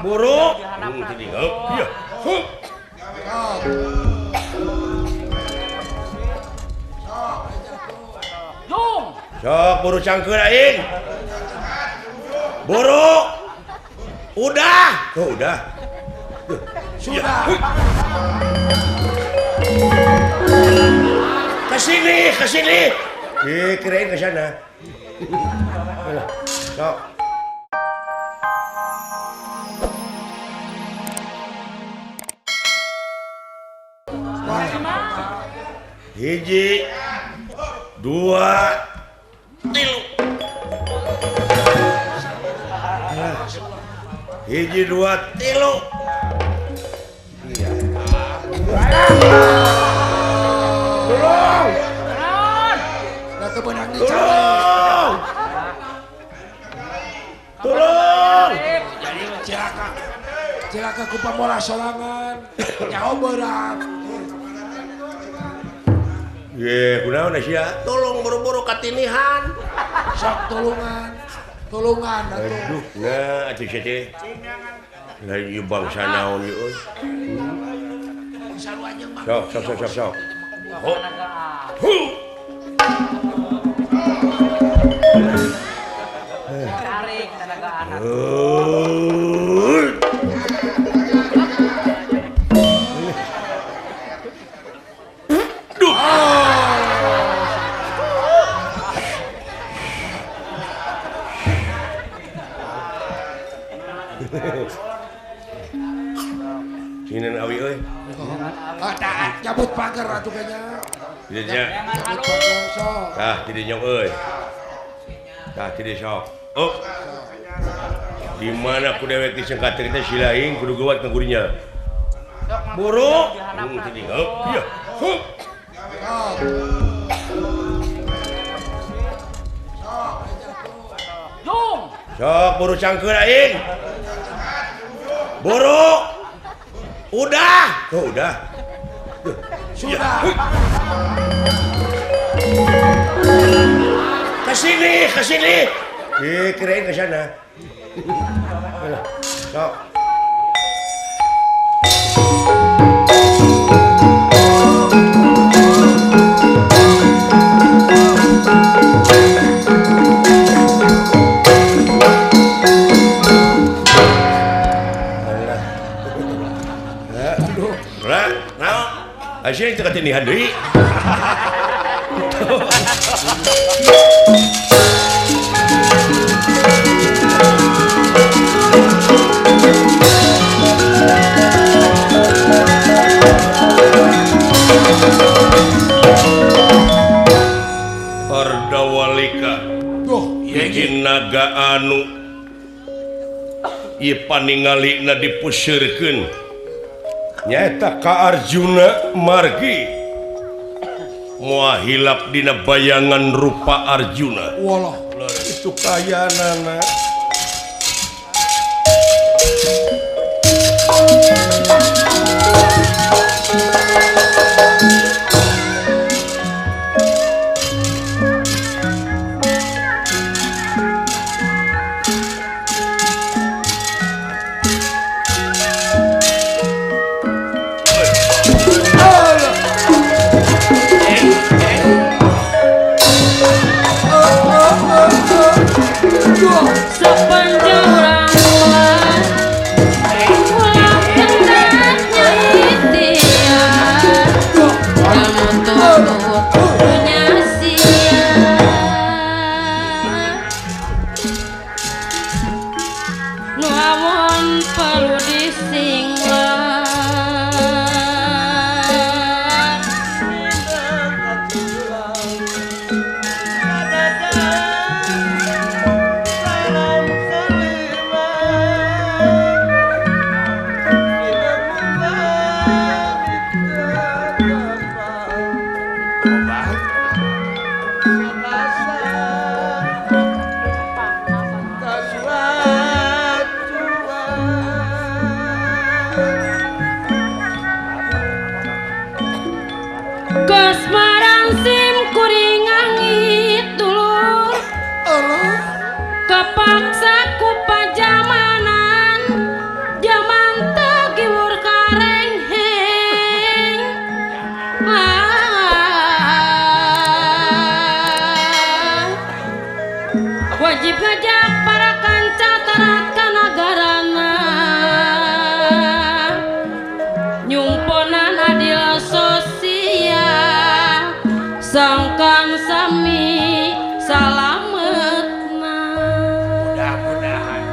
buruk iya sok buru cangkeun aing buruk udah udah sudah kesini kirain ke sana sok hiji dua tilu hiji dua tilu tolong nggak kebenang dicari tolong jadi cilaka ku pamola sorangan nyaho berat ye kunaon sia tolong buru-buru katinihan sok tolongan aduh nah atuh teh lagi bangsa naon ieu sok tarik tenaga anak Sinin awi euy. Cabut pagar atuh kayaknya. Dinya. Cabut pagar sok. Tah ti dinya euy. Tah ti sok. Oh. Di mana ku dewek disengkat teh silaing kudu gawat ka gurinya. Buruk. Ti dinya. Iya. Sok buru cangkeun aing. Buruk. Udah. Udah. Sudah. Kesini. Kirain ke sana. Sok. Asyik itu katinihan deui. Pardawalika. Hiji naga anu ieu paningalina dipusirkeun. Nyata ka Arjuna margi moal hilap dina bayangan rupa Arjuna. Walah, itu kayanana. sepanjang ramalan pulang kendang wajib ngajak para kanca tarat ka nagarana nyumponan adil sosial sangkan sami salametna mudah-mudahan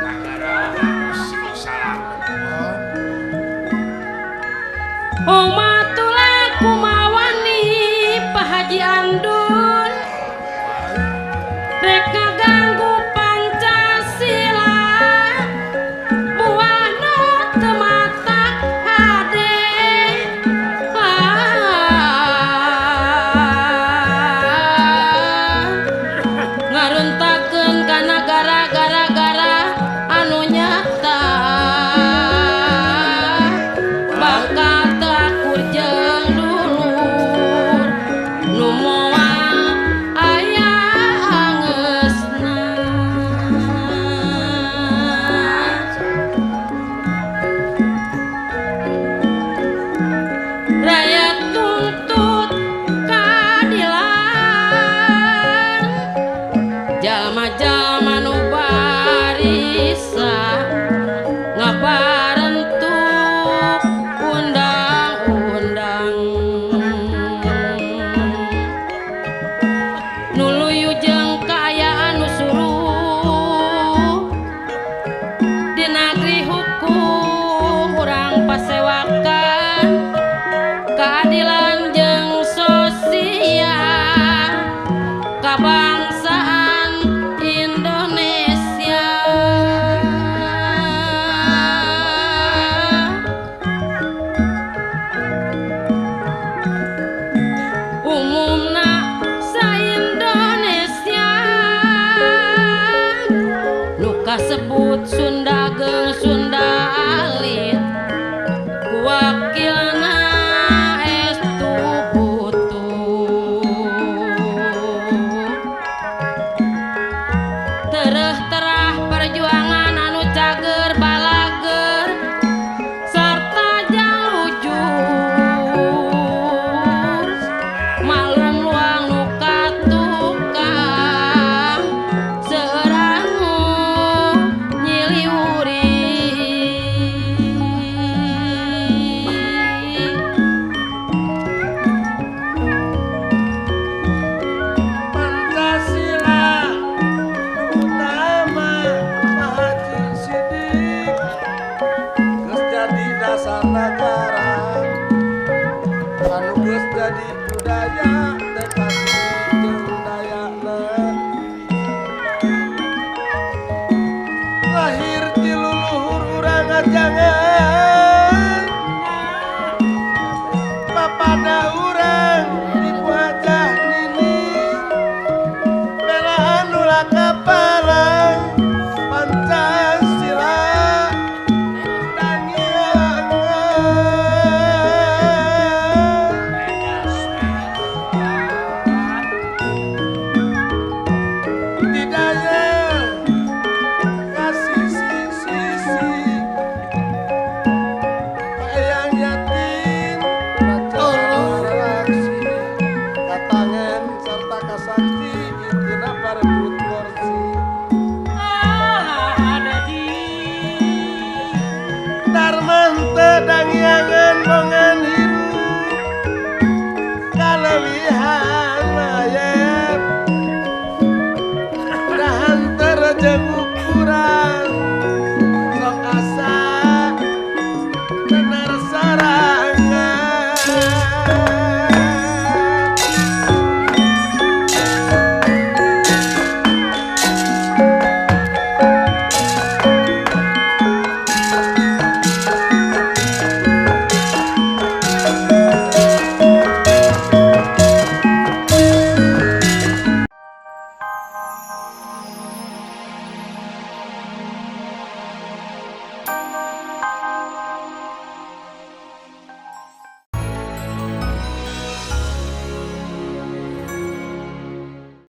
negara selamat Umatullah kumawani Pak Haji Andun rek ngaganggu Pancasila buahna teu matak hade ngaruntakeun ka nagara gara-gara anu nyata bakat akur jeung dulur nu moal aya angeusna rakyat tuntut keadilan jalma-jalma nu barisa ngabarentuk undang-undang nuluyu jeung kaayaan nu suruh di negeri hukum urang pasewakan keadilan jeung sosial kabangsaan Indonesia umumna sa-Indonesia nu kasebut Sun